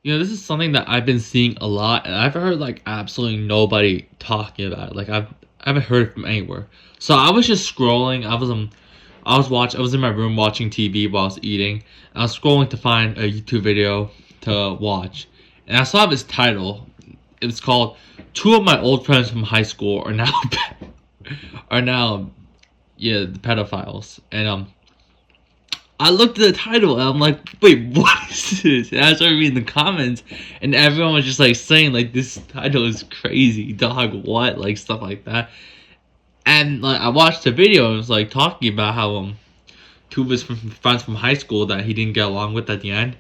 This is something that I've been seeing a lot, and I've heard like absolutely nobody talking about it. I haven't heard it from anywhere. So I was just scrolling. I was in my room watching TV while I was eating. And I was scrolling to find a YouTube video to watch, and I saw this title. It was called "Two of My Old Friends from High School Are Now Are Now the pedophiles," and I looked at the title and I'm like, wait, what is this? And I started reading the comments, and everyone was just like saying like this title is crazy, dog, what, like stuff like that. And like I watched the video and it was like talking about how two of his friends from high school that he didn't get along with at the end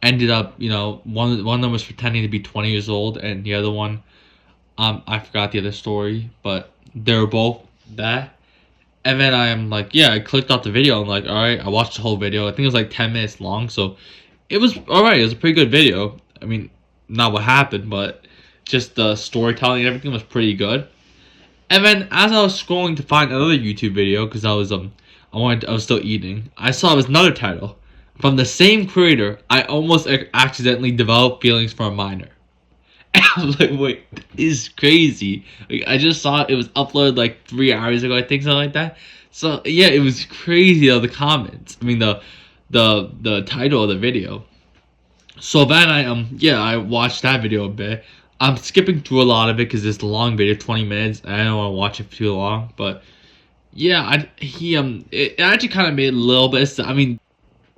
ended up, one of them was pretending to be 20 years old, and the other one, I forgot the other story, but they were both that. And then I'm like, yeah, I clicked off the video. I'm like, all right, I watched the whole video. I think it was like 10 minutes long, so it was all right. It was a pretty good video. I mean, not what happened, but just the storytelling and everything was pretty good. And then as I was scrolling to find another YouTube video, because I was still eating, I saw this another title from the same creator. I almost accidentally developed feelings for a minor. And I was like, wait, this is crazy. Like, I just saw it was uploaded like 3 hours ago, I think, something like that. So yeah, it was crazy of the comments. I mean the title of the video. So then I watched that video a bit. I'm skipping through a lot of it because it's a long video, 20 minutes, and I don't want to watch it for too long. But yeah, it actually kind of made a little bit. I mean,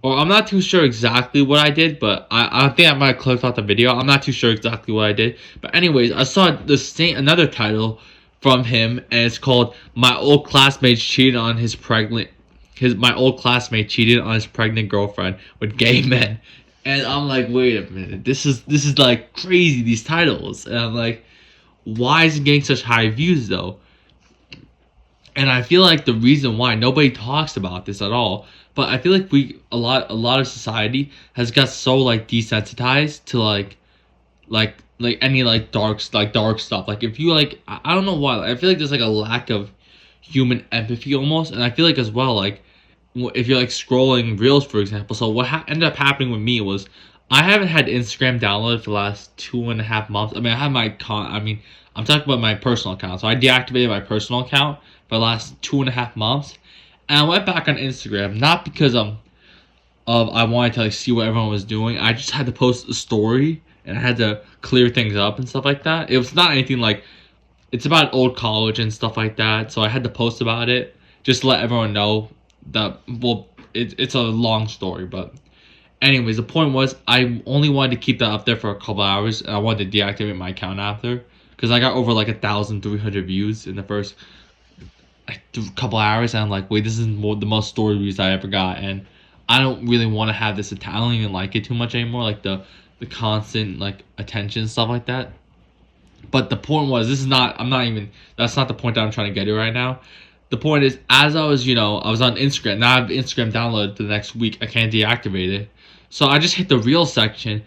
or I'm not too sure exactly what I did, but I think I might have clicked off the video. I'm not too sure exactly what I did. But anyways, I saw another title from him, and it's called "My Old Classmate Cheated on His Pregnant." My old classmate cheated on his pregnant girlfriend with gay men, and I'm like, wait a minute, this is like crazy, these titles, and I'm like, why is it getting such high views though? And I feel like the reason why nobody talks about this at all, but I feel like a lot of society has got so like desensitized to like any like dark stuff. Like if you like, I don't know why. I feel like there's like a lack of human empathy almost, and I feel like as well like if you're like scrolling reels, for example. So what ended up happening with me was I haven't had Instagram downloaded for the last 2.5 months. I mean, I have my I mean, I'm talking about my personal account. So I deactivated my personal account for the last 2.5 months, and I went back on Instagram not because of I wanted to like see what everyone was doing. I just had to post a story and I had to clear things up and stuff like that. It was not anything like it's about old college and stuff like that. So I had to post about it just to let everyone know that it's a long story, but anyways, the point was I only wanted to keep that up there for a couple hours, and I wanted to deactivate my account after because I got over like 1,300 views in the first like, couple hours, and I'm like, wait, this is the most story views I ever got, and I don't really want to have this. I don't even like it too much anymore, like the constant like attention stuff like that. But the point was, this is not. I'm not even. That's not the point that I'm trying to get to right now. The point is, as I was, I was on Instagram. Now I have Instagram downloaded the next week. I can't deactivate it. So I just hit the reel section,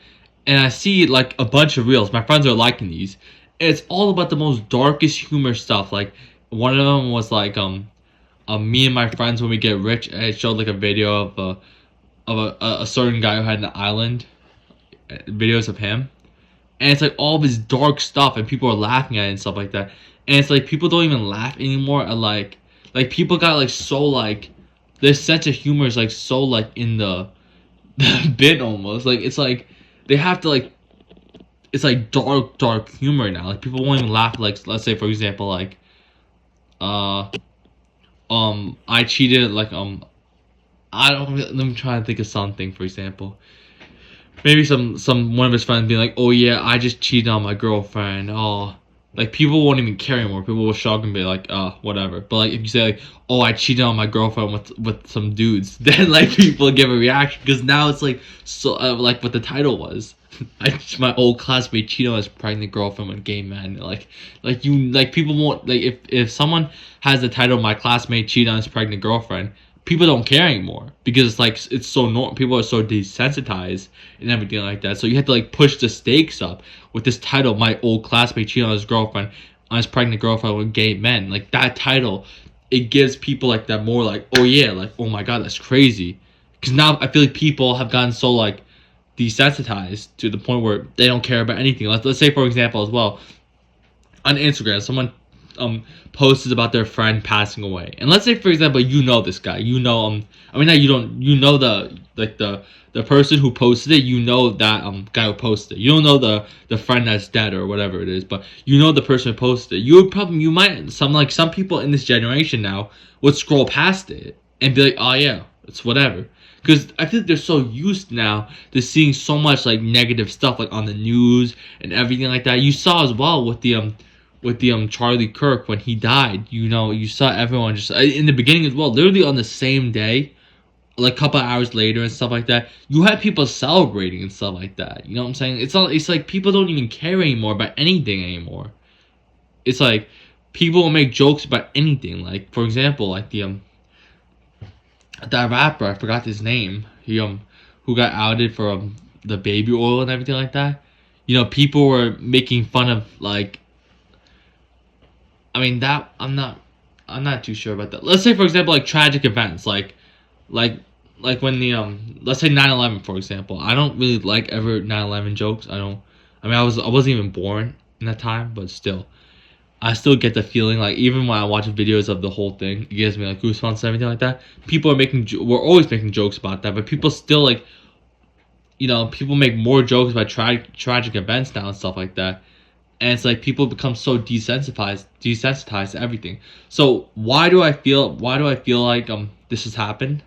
and I see like a bunch of reels. My friends are liking these. It's all about the most darkest humor stuff. Like one of them was like me and my friends when we get rich. And it showed like a video of a certain guy who had an island, videos of him, and it's like all this dark stuff, and people are laughing at it and stuff like that. And it's like people don't even laugh anymore. And like people got like so like their sense of humor is like so like in the bit almost. Like it's like they have to like it's like dark humor now. Like people won't even laugh. Like let's say for example like uh I cheated like I don't let me try to think of something for example. Maybe some one of his friends being like, oh yeah, I just cheated on my girlfriend. Oh, like people won't even care anymore. People will shock and be like, whatever. But like if you say like, oh, I cheated on my girlfriend with some dudes, then like people give a reaction because now it's like so like what the title was. My old classmate cheated on his pregnant girlfriend with gay men. Like people won't like if someone has the title my classmate cheated on his pregnant girlfriend, people don't care anymore because it's like it's so normal. People are so desensitized and everything like that. So you have to like push the stakes up with this title. My old classmate cheated on his girlfriend, on his pregnant girlfriend with gay men. Like that title, it gives people like that more like, oh yeah, like oh my god, that's crazy. Because now I feel like people have gotten so like desensitized to the point where they don't care about anything. Let's say, for example, as well, on Instagram, someone posted about their friend passing away, and let's say, for example, you know this guy, you know I mean, not you don't, you know the person who posted it, you know that guy who posted it. You don't know the friend that's dead or whatever it is, but you know the person who posted it. You might some people in this generation now would scroll past it and be like, oh yeah, it's whatever. Because I feel like they're so used now to seeing so much like negative stuff like on the news and everything like that. You saw as well with the Charlie Kirk when he died. You know, you saw everyone just in the beginning as well, literally on the same day, like a couple hours later and stuff like that. You had people celebrating and stuff like that. You know what I'm saying? It's like people don't even care anymore about anything anymore. It's like people will make jokes about anything. Like, for example, like that rapper, I forgot his name. He who got outed for the baby oil and everything like that. You know, people were making fun of like. I mean that I'm not too sure about that. Let's say, for example, like tragic events, like like when the let's say 9/11, for example. I don't really like ever 9/11 jokes. I don't. I mean, I wasn't even born in that time, but still. I still get the feeling like even when I watch videos of the whole thing, it gives me like goosebumps and everything like that. People are we're always making jokes about that, but people still like, you know, people make more jokes about tragic events now and stuff like that. And it's like people become so desensitized to everything. So why do I feel like this has happened?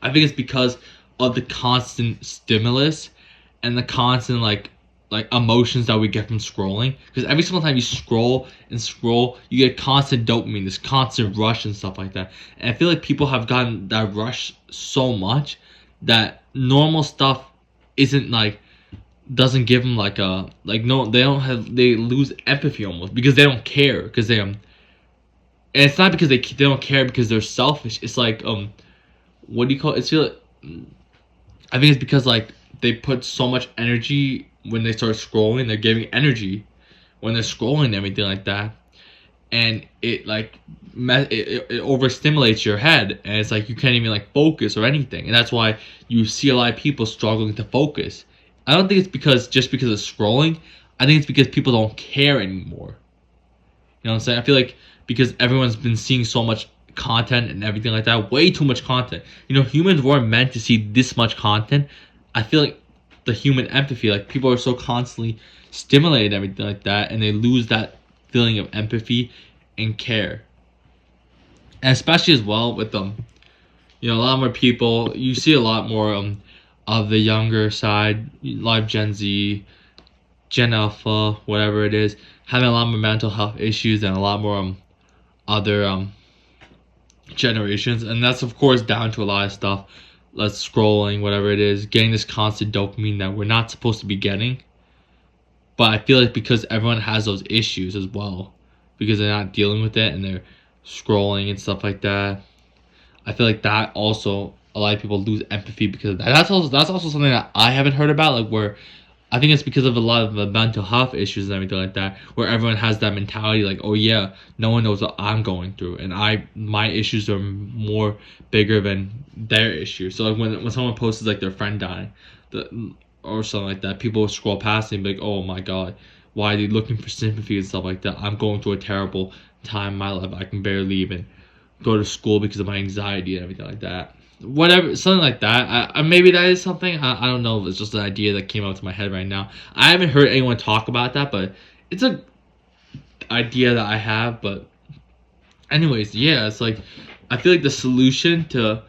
I think it's because of the constant stimulus and the constant like emotions that we get from scrolling. Because every single time you scroll and scroll, you get constant dopamine, this constant rush and stuff like that. And I feel like people have gotten that rush so much that normal stuff isn't like doesn't give them like a like no they lose empathy almost because they don't care because they and it's not because they don't care because they're selfish. It's like what do you call it? It's feel I think it's because like they put so much energy when they start scrolling. They're giving energy when they're scrolling and everything like that, and it like it overstimulates your head, and it's like you can't even like focus or anything, and that's why you see a lot of people struggling to focus. I don't think it's because of scrolling. I think it's because people don't care anymore. You know what I'm saying? I feel like because everyone's been seeing so much content and everything like that, way too much content. You know, humans weren't meant to see this much content. I feel like the human empathy, like people are so constantly stimulated and everything like that, and they lose that feeling of empathy and care. And especially as well with you know, a lot more people. You see a lot more of the younger side, like Gen Z, Gen Alpha, whatever it is, having a lot more mental health issues and a lot more other generations, and that's of course down to a lot of stuff. Let's scrolling, whatever it is, getting this constant dopamine that we're not supposed to be getting. But I feel like because everyone has those issues as well, because they're not dealing with it and they're scrolling and stuff like that. I feel like that also a lot of people lose empathy because of that. That's also something that I haven't heard about, like where I think it's because of a lot of the mental health issues and everything like that, where everyone has that mentality like, oh yeah, no one knows what I'm going through, and my issues are more bigger than their issues. So like when someone posts like their friend dying, or something like that, people will scroll past and be like, oh my god, why are they looking for sympathy and stuff like that? I'm going through a terrible time in my life. I can barely even go to school because of my anxiety and everything like that. Whatever, something like that. Maybe that is something. I don't know. It's just an idea that came up to my head right now. I haven't heard anyone talk about that, but it's a idea that I have. But anyways, yeah, it's like I feel like the solution to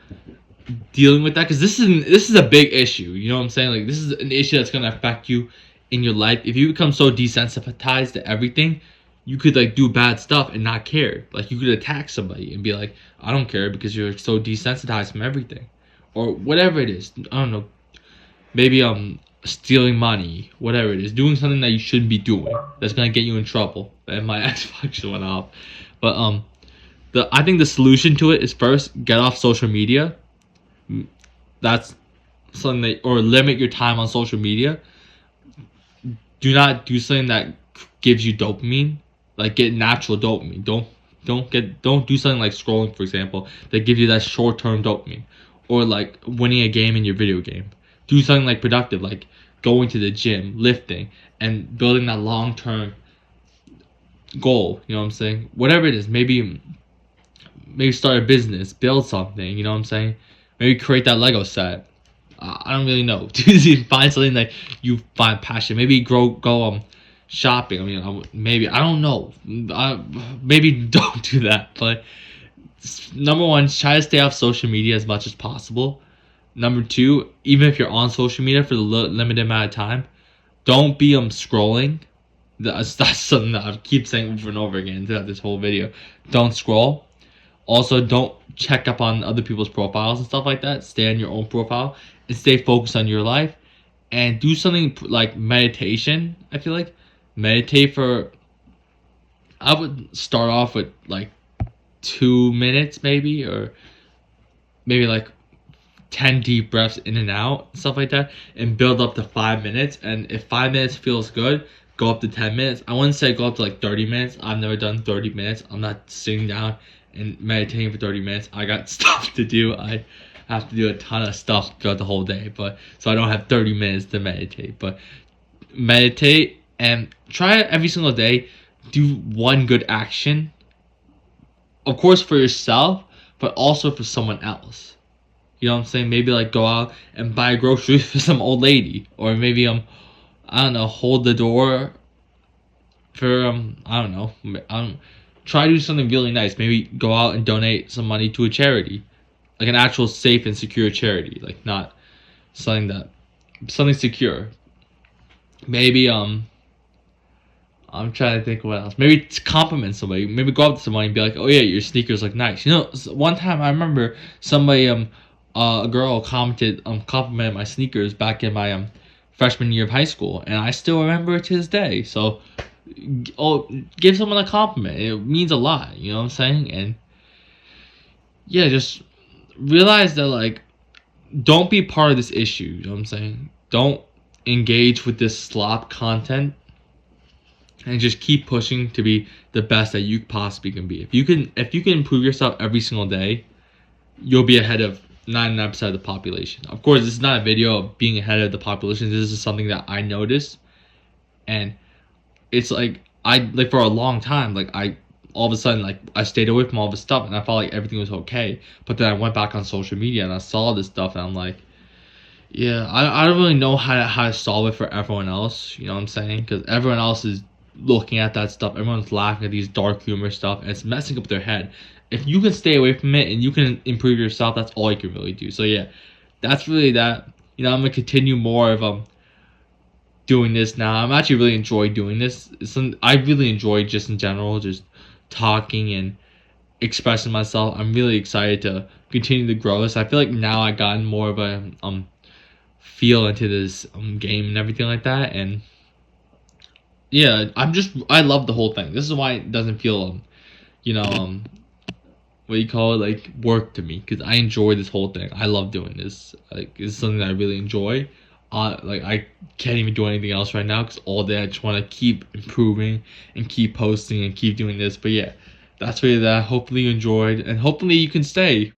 dealing with that, because this is a big issue. You know what I'm saying? Like this is an issue that's gonna affect you in your life. If you become so desensitized to everything, you could like do bad stuff and not care. Like you could attack somebody and be like, I don't care because you're so desensitized from everything, or whatever it is. I don't know. Maybe stealing money, whatever it is, doing something that you shouldn't be doing. That's gonna get you in trouble. And my Xbox went off, but I think the solution to it is first get off social media. That's something that, or limit your time on social media. Do not do something that gives you dopamine. Like get natural dopamine. Don't do something like scrolling, for example, that give you that short term dopamine, or like winning a game in your video game. do something like productive, like going to the gym, lifting, and building that long-term goal. You know what I'm saying? Whatever it is, maybe start a business, build something. You know what I'm saying? Maybe create that Lego set. I don't really know. Find something that you find passion. Maybe go shopping. I mean, maybe I don't know. Maybe don't do that. But number one, try to stay off social media as much as possible. Number two, even if you're on social media for the limited amount of time, don't be scrolling. That's something that I keep saying over and over again throughout this whole video. Don't scroll. Also, don't check up on other people's profiles and stuff like that. Stay on your own profile and stay focused on your life. And do something like meditation. I feel like meditate for. I would start off with like 2 minutes, maybe, or maybe like 10 deep breaths in and out, stuff like that, and build up to 5 minutes. And if 5 minutes feels good, go up to 10 minutes. I wouldn't say go up to like 30 minutes. I've never done 30 minutes. I'm not sitting down and meditating for 30 minutes. I got stuff to do. I have to do a ton of stuff throughout the whole day, but so I don't have 30 minutes to meditate. But meditate and try it every single day. Do one good action, of course, for yourself, but also for someone else. You know what I'm saying? Maybe like go out and buy groceries for some old lady, or maybe I don't know, hold the door for I don't know, try to do something really nice. Maybe go out and donate some money to a charity, like an actual safe and secure charity, like not something secure. Maybe I'm trying to think of what else. Maybe compliment somebody. Maybe go up to somebody and be like, "Oh yeah, your sneakers look nice." You know, one time I remember somebody a girl complimented my sneakers back in my freshman year of high school, and I still remember it to this day. So, give someone a compliment. It means a lot. You know what I'm saying? And yeah, just realize that like, don't be part of this issue. You know what I'm saying? Don't engage with this slop content, and just keep pushing to be the best that you possibly can be. If you can improve yourself every single day, you'll be ahead of 99% of the population. Of course, this is not a video of being ahead of the population. This is something that I noticed, and it's like for a long time, like I all of a sudden like I stayed away from all this stuff, and I felt like everything was okay. But then I went back on social media and I saw this stuff, and I'm like, yeah, I don't really know how to solve it for everyone else. You know what I'm saying? Because everyone else is looking at that stuff. Everyone's laughing at these dark humor stuff, and it's messing up their head. If you can stay away from it and you can improve yourself, that's all you can really do. So yeah, that's really that. You know, I'm gonna continue more of doing this now. I'm actually really enjoy doing this. I really enjoy just in general, just talking and expressing myself. I'm really excited to continue to grow this. I feel like now I gotten more of a feel into this game and everything like that, and yeah, I love the whole thing. This is why it doesn't feel you know what do you call it, like work to me, because I enjoy this whole thing. I love doing this. Like it's something that I really enjoy. Like I can't even do anything else right now because all day I just want to keep improving and keep posting and keep doing this. But yeah, that's really that. Hopefully you enjoyed, and hopefully you can stay.